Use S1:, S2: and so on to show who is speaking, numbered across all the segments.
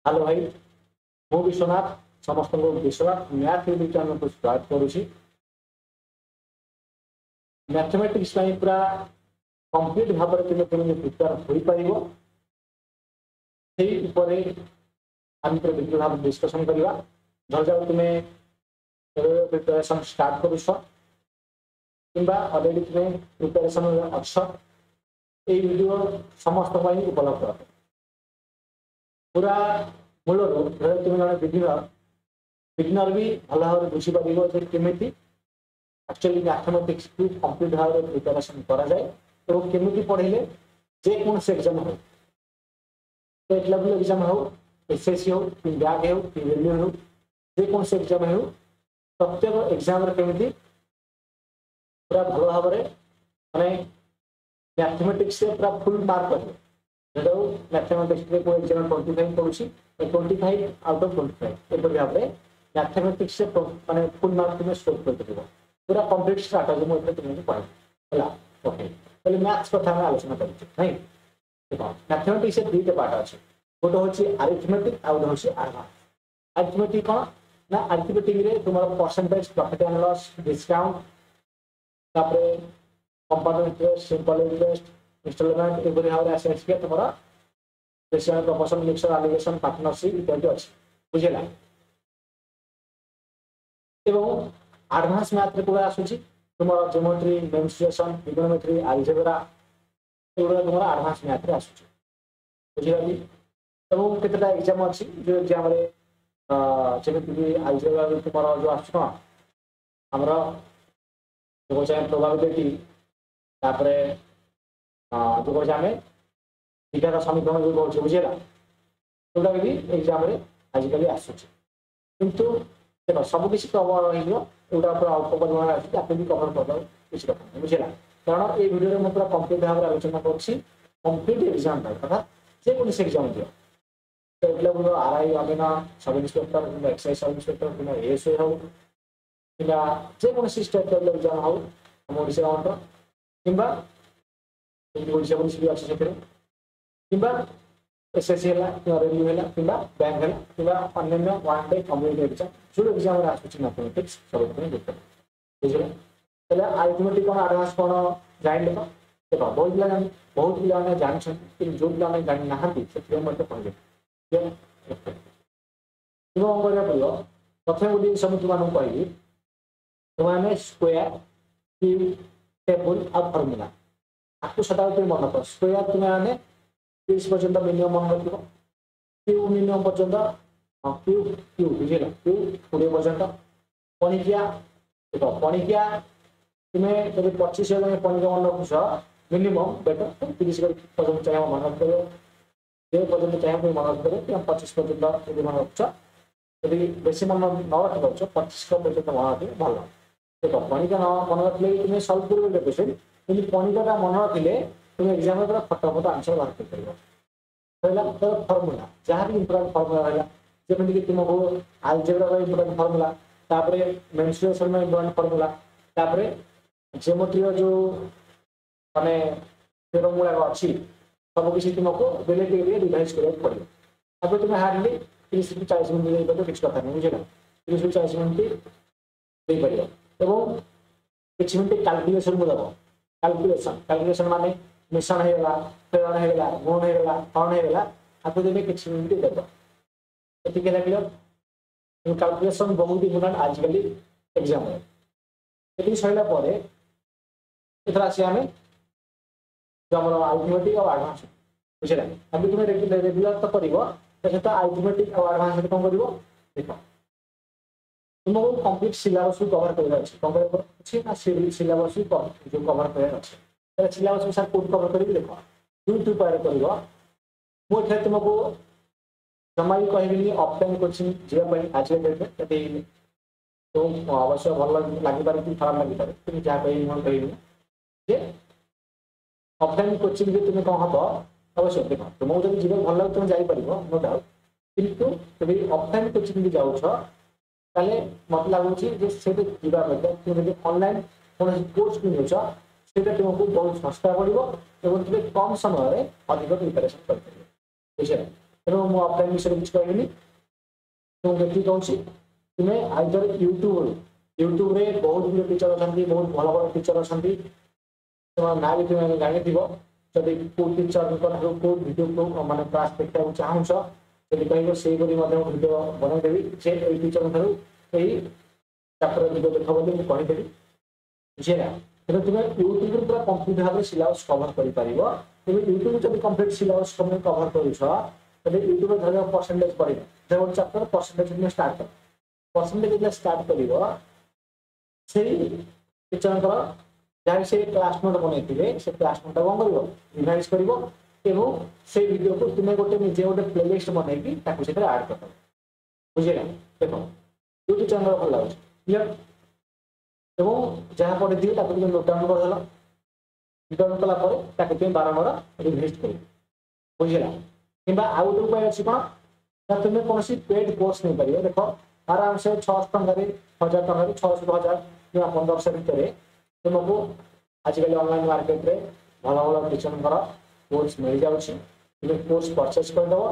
S1: Hello भाई मु विश्वनाथ समस्त को विश्वनाथ मैथ यूट्यूब चैनल को स्वागत करुछि। मैथमेटिक्स पूरा कंप्लीट भाव में तुम प्रिपेयर हो पारिबो सेही ऊपर हम वीडियो भाव डिस्कशन करवा। धर जाओ तुम्हें प्रिपरेशन स्टार्ट करुछ किंबा ऑलरेडी तुम्हें प्रिपरेशन अच्छ ये वीडियो समस्त उपलब्ध है पूरा मूल तुम जन बिगिनर भी भल भाव बुझीपर केमी एक्चुअली मैथमेटिक्स को कंप्लीट भाव में प्रिपरेशन करा जाए तो केमी पढ़े जेकोसी एग्जाम हो स्टेट लेवल एग्जाम हो एसएससी हो कि बैक हो कि रेलवे हो जेकोसी एग्जाम हो प्रत्येक एग्जाम केमी पूरा भल भाव माने मैथमेटिक्स से पूरा फुल मार्क कर मैथमेटिक्स को एग्जाम 25 पड़ुछि 25 आउट ऑफ 25 ए भाव में मैथमेटिक्स से माने फुल मार्क तुम्हें स्कोर कर देबो पूरा कंप्लीट स्ट्रेटजी मो तुमको कहला हला ओके पहले मैथ्स कथा हम आलोचना करछि नहीं देखो मैथमेटिक्स से दुईटा पार्ट अछि गोटे होछि अरिथमेटिक आ गोटे होछि एडवांस। अरिथमेटिक कोन ना अरिथमेटिक रे तुम्हारा percentage profit and loss discount तापरे compound interest simple interest instalment एवरी भाव आसे के तुम्हारा ratio proportion mixture alligation partnership इत्यादि अछि बुझेला। एवं एडवांस मैथ रे पूरा आसुची तुम्हारा ज्योमेट्री मेंस्ट्रुएशन ट्रिगोनोमेट्री अलजेब्रा एवरा तुम्हारा एडवांस मैथ रे आसुची बुझेला भी। एवं केतेटा एग्जाम अछि जो एग्जाम रे जेमिति अलजेब्रा रे तुम्हारा जो आसुछ हमरा जो चाहे प्रोबेबिलिटी तापरे जो कह आम विकार समीकरण जो कहे बुझेगा जोटा भी एग्जाम आजिकल आसूँ किंतु देख सबकि कवर रहा अल्प परिमाण आगे भी कवर कर किसी कथा नहीं बुझेगा कारण ये वीडियो में पूरा कंप्लीट भाव में आलोचना कंप्लीट एग्जाम अर्थात जेकोसी एग्जाम दियो स्टेट लेवल आरआई अभिना sub inspector excise sub inspector कि एएसए हो कि जेकोसी स्टेट लेवल एग्जाम हो हम ओडिशा किंबा ओडिशा पुलिस भी अच्छे से किंबा एसएससी है रेलवे है कि बैंक है कि अन्य वन डे कम्युनिटी एग्जाम जो एग्जाम आसूँ मैथमेटिक्स सब बुझे तेल अरिथमेटिक कौन एडवांस कौन जान देख देख बहुत पिला जानते जो पिला जानी ना से पढ़े कौन पड़ो प्रथम गोटे सब तुम कहि तुम स्क्वायर क्यूब टेबल आ फर्मूला आपको सदा तुम मन कर स्क्वायर तुम्हें 30 पर्यंत मिनिमम मन रख क्यूब मिनिमम पर्यंत क्यूब क्यूब बुझे क्यूब 20 पर्यंत पणिकिया देख पणिकिया तुम्हें जब 25 पणिकिया मन रखुच मिनिमम बेटर 30 पर्यंत चाहिए मन रख जो पर्यंत चाहिए तुम मन रख 25 पर्यंत यदि मन रखुच यदि बेसी मन न रख पाच 25 पर्यंत मन रखे भल देख पणिका मन रखिले तुम्हें सल्व कर क्वेश्चन कि पणिका मन रखिले तुम एग्जाम में फटाफट आंसर बाहर कर फर्मूला जहाँ भी इंपोर्टेंट फर्मूला रहा जमीन तुमको अलजेब्रा इंपोर्टेंट फर्मूला मेंस्ट्रुएशन में इंपोर्टेंट फर्मूला ज्योमेट्री जो माने थ्योरम गुड़ा अच्छी सब किसी तुमको बेले रिवाइज करने पड़ो अब तुम्हें हार्डली 30 ରୁ 40 मिनट देपर किसी कथा नहीं बुझेगा 30 ରୁ 40 मिनट दे पार एवं किसी मिनट कैलकुलेशन को दब कैलकुलेशन माने मिश्रण होगा प्रेरण होगा गुण होगा हरण होगा आपको देने किसी मिनट देव ये क्लियर कैलकुलेशन बहुत इम्पोर्टेंट आजिकल एग्जाम ये सरला इधर आस आम जो आम अरिथमेटिक और एडवांस बुझे अभी तुम्हें रेगुलर तो कर अरिथमेटिक और एडवांस कौन कर देख तुमको कंप्लीट सिलेबस को कवर करना सिलेबस जो कवर कर सिलेबस सर कौन कवर कर देख यूट्यूब पर कर मुझे तुमको जमा भी कहबी ऑफलाइन कोचिंग जावाई आज डेट तो अवश्य भल लगे कि खराब लगे तुम जहाँ कह ऑफलाइन कोचिंग भी तुम्हें कौन हम अवश्य देख तुमको जब जीवन भल लगे तुम जापर नो डाउट किंतु जब ऑफलाइन कोचिंग भी जाऊछ ताले मत लगुच तुम ऑनलाइन कौन कोर्स किनुच से तुमको बहुत सस्ता पड़ो और तुम कम समय अधिक प्रिपेरेसन कर बुझे तेणु मुझे ऑफलाइन विषय कुछ कहनी तुमको ये कहूँ तुम्हें आइदर यूट्यूब रे बहुत गुड टीचर अच्छा बहुत भल भल टीचर अच्छा ना भी तुम्हें जानी जदि को टीचर को वीडियो माने क्लास देखा चाहूस जब कह से वीडियो बनईदेवी से टीचर चैप्टर वीडियो देख बोली मुझे कहीदेवी बुझेगा तेनाली तुम्हें यूट्यूब पूरा कम्प्लीट भाव में सिलेबस कवर कर यूट्यूब जब कम्प्लीट सिलेबस तुम कवर कर यूट्यूब धर परसेंटेज पढ़ गोटे चैप्टर परसेंटेज स्टार्ट कर परसेंटेज स्टार्ट कर टीचर जहाँ से क्लास नोट बनई से क्लास नोट कौन कर रिवाइज कर से वीडियो को तुम्हें गोटे निजे गोटे प्लेलिस्ट बनई आड कर बुझेगा देख जो टीचर भल लगे क्लीयर जहाँ पढ़ी थी नोट डाउन करदेल नोट डाउन कलापर तुम बारंबार रिवाइज कर बुझेगा कि आउ गोटे उपाय अच्छी कौन ना तुम्हें कौन पेड कोर्स नहीं पार देख आराम से 600 टकर 1000 टकर 600 1000 कि 1500 भितर तुमको आजिकल ऑनलाइन मार्केट रे भल भल टीचर कोर्स मिल जाऊँगी तुम कोर्स परचेज करदेव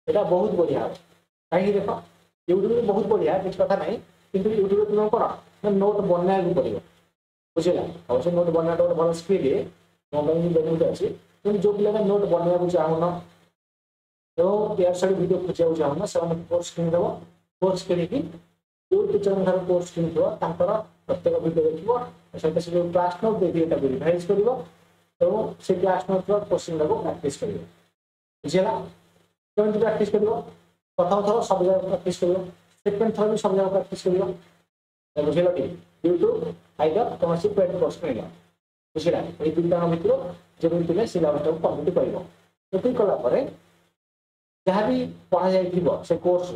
S1: यहाँ बहुत बढ़िया कहीं देख यूट्यूब में बहुत बढ़िया किसी कथा ना कि यूट्यूब तुम कौन नोट बनवाक पड़ो बुझेगा अवश्य नोट बनवा गोटे भल स्किल मोबाइल बेनिफिट अच्छी तुम जो पिला नोट बनवाक चाहून एयर साइड वीडियो खोजा चाहून से कोर्स किदेव कोर्स कि जो टीचर कोर्स कि प्रत्येक वीडियो देखो सहित से जो क्लास नोट देखिए रिवाइज कर से क्लास नोट क्वेश्चन प्राक्ट कर बुझेगा कमी प्राक्ट कर प्रथम थर सब जगह प्राक्ट कर सेकेंड थर भी सब जगह प्राक्ट कर बुझेगा कि यूट्यूब आइदर कौन पेड कोर्स मिल बुझेगा ये दुईटा भर जब तुम्हें सिलेबस टाक कम्प्लीट कर ये कलापर जहाँ भी पढ़ा जाए से कोर्स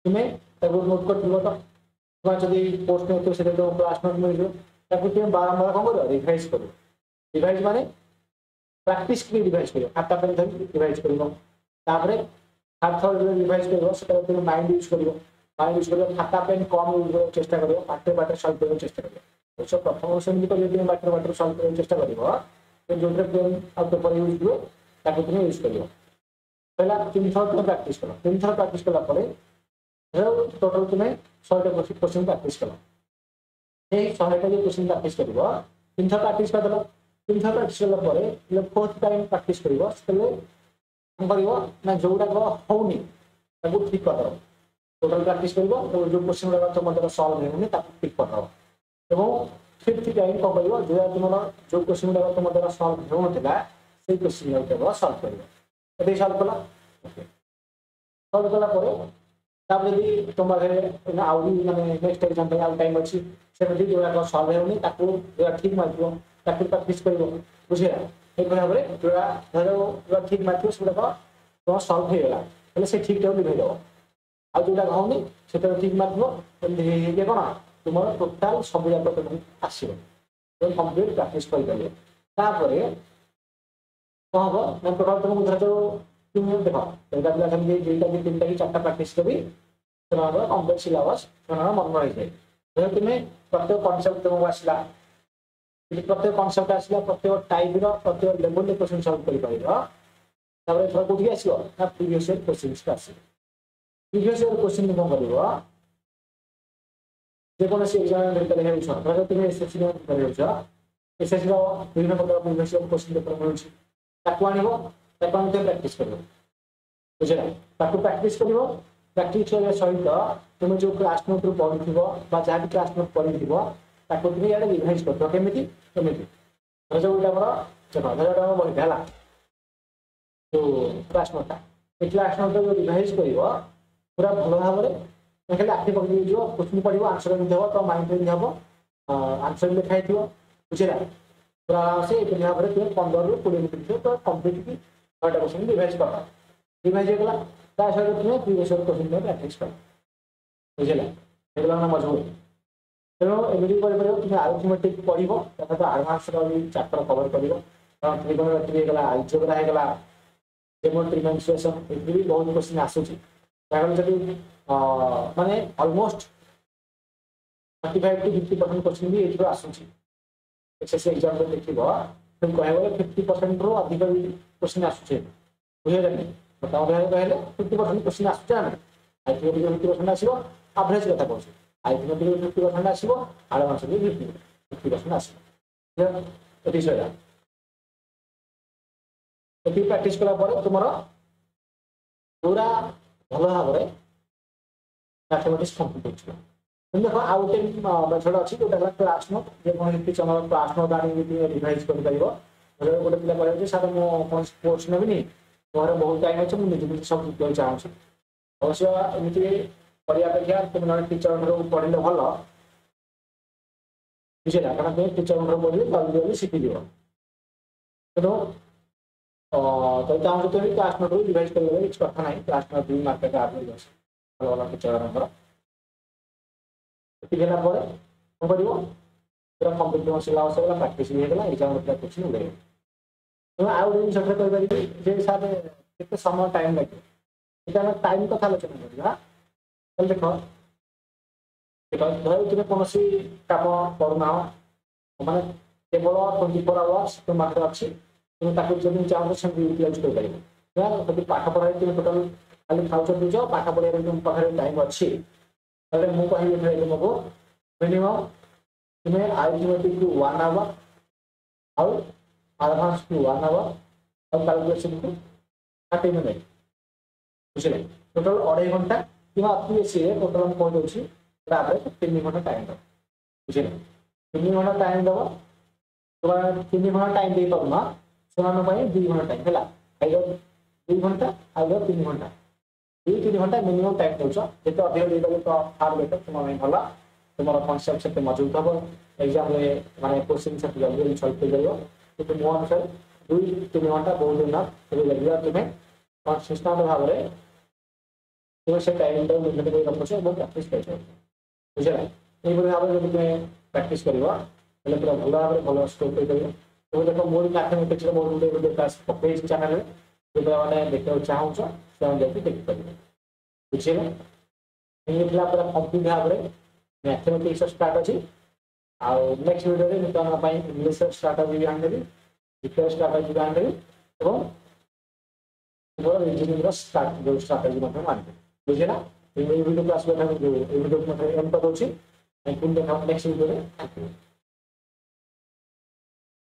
S1: तुम्हें नोट कर तो जब पोस्ट नहीं से क्लास नोट मिल तुम बारंबार कौन कर रिवाइज कर रिवाइज माने प्रैक्टिस के रिवाइज कर खाता पेन धर रिवाइज कर हाथ थर रिवाइज कर तुम माइंड यूज कर खाता पेन कम यूज कर चेष्टा कर बाटे बाटे सल्व कर चेष्टा कर प्रथम सेमती कर बाटर बाटर सल्व कर चेष्टा कर जो पेन आ पेपर यूज हुए तुम यूज कर पहला 3 थर तुम प्राक्ट कर 3 थर प्राक्ट कलापर टोटाल तुम्हें 100 क्वेश्चन प्राक्ट कर 100 जो क्वेश्चन प्राक्ट कर 3 थर प्राक्ट करदेल 3 थर प्राक्ट कलापर फोर्थ टाइम प्राक्ट कर जोड़ा होनी ठीक करदेव टोटाल प्राक्ट कर जो क्वेश्चन गुड़ा तुम सल्व होनी ठीक करदेव और फिफ्थ टाइम कौन कर जो तुम जो क्वेश्चन गुड़ा तुम सल्व होता से क्वेश्चन केवल सल्व कर सल्व कला सल्व कलापर जब तुम पाखे आउ माने नेक्स्ट एग्जाम आउ टाइम अच्छी से जो सल्व होनी जो ठीक मार्क प्राक्ट कर बुझेगा ये भाव में जो ठीक मार्क से तुम सल्व होगा से ठीक टाइम लिखेदेव आ जोटा होनी से ठीक मार्क कौन तुम टोटाल सब जाक तुम आसो तुम कम्प्लीट प्राक्ट करें कौन हम ना टोटाल तुमको धर तुम देख दुईटा पिला 3टा कि 4टा प्राक्ट करी कम्प्लीट सिलेबस मन रही जाए तुम्हें प्रत्येक कनसेप्ट तुमको आसला प्रत्येक कनसेप्ट आसला प्रत्येक टाइप प्रत्येक लेवल क्वेश्चन सल्व कर कौटी आसो ना प्रीवियस ईयर क्वेश्चन आस प्रीवियस ईयर क्वेश्चन कौन कर जेकोसी एग्जाम तुम एसएससी एसएससी विभिन्न प्रकार प्रीवियस ईयर क्वेश्चन पेपर मिलूँ प्राक्ट कर बुझेगा प्राक्ट कर प्राक्ट करने सहित तुम जो क्लास नोट पढ़ी जहाँ भी क्लास नोट पढ़ी तुम इे रिवाइज कर केमी जो गोटे देख 1000 टका बही है जो क्लास नोटा ये क्लास नोट जो रिवाइज कर पूरा भल भाव में खाली आखि पकड़ क्वेश्चन पढ़ आंसर भी तो माइंड भी हम आंसर भी लिखाई बुझेगा पूरा आराम से ये भाव में तुम 15 ରୁ 20 मिनट तो कम्प्लीट 100टा क्वेश्चन रिवाइज कर रिवाइज होगा सहित तुम्हें प्रीवियस ईयर क्वेश्चन प्राक्ट कर बुझेगा ये मजबूत तेणु एमती कर तुम आर्थमेटिक पढ़ तो आडभांस चैप्टर कवर कर ट्रिगोनोमेट्री आलजेब्रा जेओमेट्री मेंसुरेशन ये भी बहुत क्वेश्चन आसूची जब माने ऑलमोस्ट 35 to 50% क्वेश्चन भी ये आसूची एसएससी एग्जाम देखिए तुम कह 50% रू अधिक क्वेश्चन आसूचे ବୁଝିଲେ କି ମୋଟାମୋଟି ଭାବେ କହିଲେ 50% କ୍ୱେଶ୍ଚିନ୍ ଆସୁଛି ନା ଆଇଥିମେଟିକ୍ 50% ଆସିବ ଆଭରେଜ କଥା କହୁଛି ଆଇଥିମେଟିକ୍ 50% ଆସିବ ଆଡଭାନ୍ସ ବି 50% ଆସିବ ଏଠି ସରିଲା ଏଠି ପ୍ରାକ୍ଟିସ କଲା ପରେ ତୁମର पूरा भल भाव में मैथमेटिक्स कंप्लीट हो देखो आउ गोटे मेथड अच्छी जो क्लास नोट जेकि क्लास नोट आनी रिवाइज कर गोटे पिला कहते सर मुझे कोर्स नेबिनी तुम्हारे बहुत टाइम अच्छे मुझे निजी सब शिखा चाहूँगी अवश्य एमती अपेक्षा तुम जन टीचर पढ़ले भल बुझेगा कारण तुम टीचर पढ़ले जल्दी जल्दी शिखिज तेणु तो चाहूँ तो क्लास नोट रिवाइज कर किसी कथा ना क्लास नोट भी मार्केट आवेलेबल अच्छे भल भल टीचर कौन कर पूरा कंप्लीट सिलेबस होगा प्राक्टिस भी होगा एग्जाम पूरा क्वेश्चन उड़े तेनाली आउ गोटे जिन कहीपरि सार के समय टाइम लगे ये टाइम कथा आलोचना करवा देख धर तुम कौन कम करना मानने केवल 24 आवर्स तुम पाखे अच्छी तुम जब चाहो से यूटिलाइज कर पाठ पढ़ाई तुम टोटाल खाली खाऊ पीछ पाठ पढ़ाई तुम पाखे टाइम अच्छी मुझे कह तुमको मिनिमम तुम्हें आरिथमेटिक 1 आवर आउ एडवांस 1 आवर और कैलकुलेशन को 30 मिनट बुझे टोटाल 2.5 घंटा कि अति बेसी टोटाल कौन दूसरी 3 घंटा टाइम दब बुझे 3 घंटा टाइम दब तुम 3 घंटा टाइम दे पार से 2 घंटा टाइम है 2 घंटा आगे 3 घंटा 2-3 घंटा मिनिमम टाइम दूस जिते अधिक देदेव तो फार बेटर तुम भल तुम कनसेप्ट से मजबूत हम एग्जाम माने क्वेश्चन से जल्दी जल्दी सल्व कर कि मो अनुसार 2-3 घंटा बहुत दिन रेगुलर तुम्हें कनसिस्टेंट भाव में तुम से टाइम मेंटेन कर रखुच और प्राक्टिस कर बुझे ये भाव में जब तुम्हें प्राक्टिस कर पूरा भल भाव में भल स्कोर कर तो देख मोर मैथमेटिक्स बहुत गुड क्लास पकई चैनल में जो मैंने देखा चाहूँ से देखिपारे बुझे पूरा कंप्लीट भाव में मैथमेटिक्स स्टार्ट अच्छी आउ नेक्स्ट वीडियो में नूतन इंग्लिश स्ट्राटेजी भी आनेबी जीके स्ट्राटेजी भी आनेबी और रीजनिंग जो स्ट्राटेजी आनेबी बुझे ना वीडियो क्लास वीडियो एम कर नेक्स्ट वीडियो में।